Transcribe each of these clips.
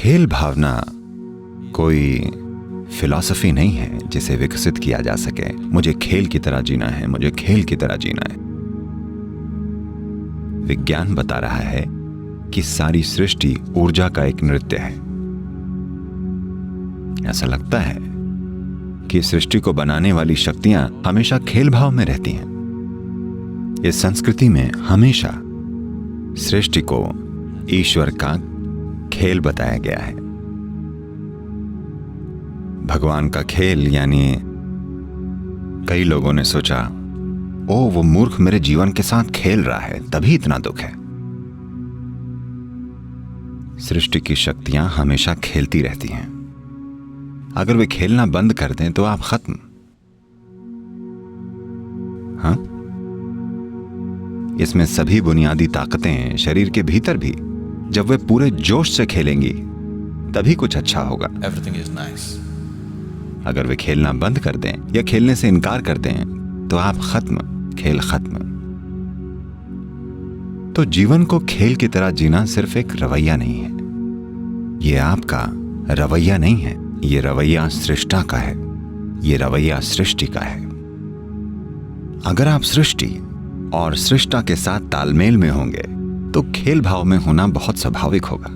खेल भावना कोई फिलॉसफी नहीं है जिसे विकसित किया जा सके। मुझे खेल की तरह जीना है, मुझे खेल की तरह जीना है। विज्ञान बता रहा है कि सारी सृष्टि ऊर्जा का एक नृत्य है। ऐसा लगता है कि सृष्टि को बनाने वाली शक्तियां हमेशा खेल भाव में रहती हैं। इस संस्कृति में हमेशा सृष्टि को ईश्वर का खेल बताया गया है। भगवान का खेल यानी कई लोगों ने सोचा, ओ वो मूर्ख मेरे जीवन के साथ खेल रहा है, तभी इतना दुख है। सृष्टि की शक्तियां हमेशा खेलती रहती हैं। अगर वे खेलना बंद कर दें तो आप खत्म। हाँ, इसमें सभी बुनियादी ताकतें शरीर के भीतर भी जब वे पूरे जोश से खेलेंगी तभी कुछ अच्छा होगा। Everything is nice. अगर वे खेलना बंद कर दें या खेलने से इनकार कर दें तो आप खत्म, खेल खत्म। तो जीवन को खेल की तरह जीना सिर्फ एक रवैया नहीं है। यह आपका रवैया नहीं है, यह रवैया सृष्टा का है, यह रवैया सृष्टि का है। अगर आप सृष्टि और सृष्टा के साथ तालमेल में होंगे तो खेल भाव में होना बहुत स्वाभाविक होगा।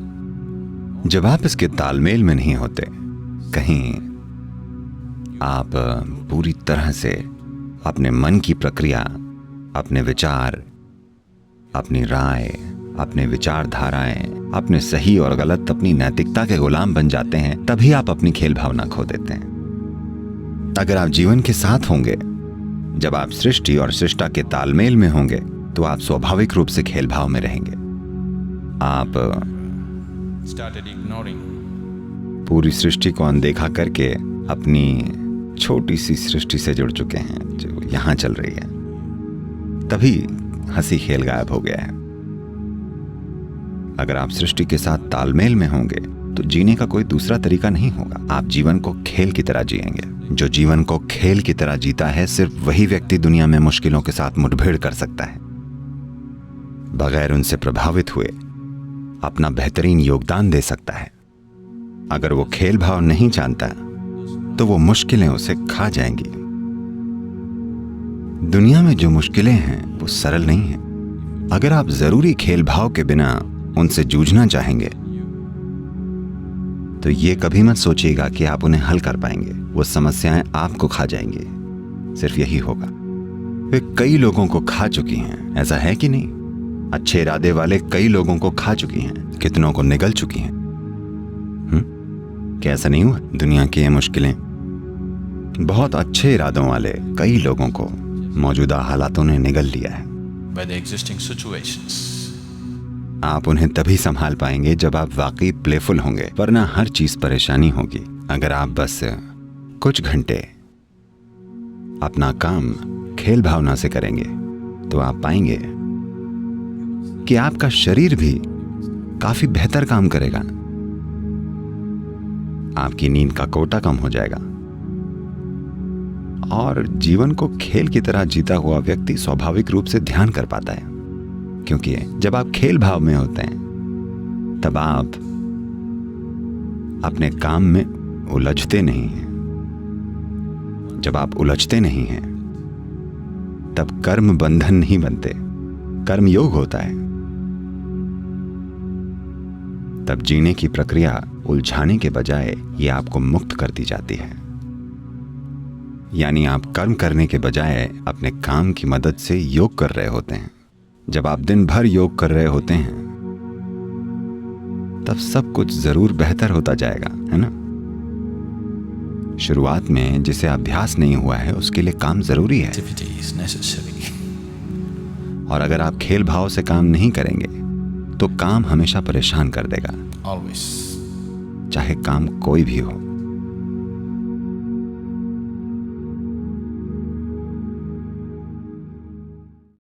जब आप इसके तालमेल में नहीं होते, कहीं आप पूरी तरह से अपने मन की प्रक्रिया, अपने विचार, अपनी राय, अपने विचारधाराएं, अपने सही और गलत, अपनी नैतिकता के गुलाम बन जाते हैं, तभी आप अपनी खेल भावना खो देते हैं। अगर आप जीवन के साथ होंगे, जब आप सृष्टि और सृष्टा के तालमेल में होंगे, तो आप स्वाभाविक रूप से खेल भाव में रहेंगे। आप पूरी सृष्टि को अनदेखा करके अपनी छोटी सी सृष्टि से जुड़ चुके हैं जो यहां चल रही है, तभी हंसी खेल गायब हो गया है। अगर आप सृष्टि के साथ तालमेल में होंगे तो जीने का कोई दूसरा तरीका नहीं होगा। आप जीवन को खेल की तरह जिएंगे। जो जीवन को खेल की तरह जीता है, सिर्फ वही व्यक्ति दुनिया में मुश्किलों के साथ मुठभेड़ कर सकता है, बगैर उनसे प्रभावित हुए अपना बेहतरीन योगदान दे सकता है। अगर वो खेल भाव नहीं जानता तो वो मुश्किलें उसे खा जाएंगी। दुनिया में जो मुश्किलें हैं वो सरल नहीं हैं। अगर आप जरूरी खेल भाव के बिना उनसे जूझना चाहेंगे तो ये कभी मत सोचिएगा कि आप उन्हें हल कर पाएंगे। वो समस्याएं आपको खा जाएंगी, सिर्फ यही होगा। वे कई लोगों को खा चुकी हैं, ऐसा है कि नहीं? अच्छे इरादे वाले कई लोगों को खा चुकी हैं, कितनों को निगल चुकी हैं। क्या ऐसा नहीं हुआ? दुनिया की ये मुश्किलें बहुत अच्छे इरादों वाले कई लोगों को मौजूदा हालातों ने निगल लिया है। By the existing situations. आप उन्हें तभी संभाल पाएंगे जब आप वाकई प्लेफुल होंगे, वरना हर चीज परेशानी होगी। अगर आप बस कुछ घंटे अपना काम खेल भावना से करेंगे तो आप पाएंगे कि आपका शरीर भी काफी बेहतर काम करेगा। आपकी नींद का कोटा कम हो जाएगा और जीवन को खेल की तरह जीता हुआ व्यक्ति स्वाभाविक रूप से ध्यान कर पाता है, क्योंकि जब आप खेल भाव में होते हैं तब आप अपने काम में उलझते नहीं हैं। जब आप उलझते नहीं हैं तब कर्म बंधन नहीं बनते, कर्म योग होता है। तब जीने की प्रक्रिया उलझाने के बजाय ये आपको मुक्त कर दी जाती है। यानी आप कर्म करने के बजाय अपने काम की मदद से योग कर रहे होते हैं। जब आप दिन भर योग कर रहे होते हैं तब सब कुछ जरूर बेहतर होता जाएगा, है ना? शुरुआत में जिसे अभ्यास नहीं हुआ है उसके लिए काम जरूरी है। और अगर आप खेल भाव से काम नहीं करेंगे तो काम हमेशा परेशान कर देगा, Always. चाहे काम कोई भी हो।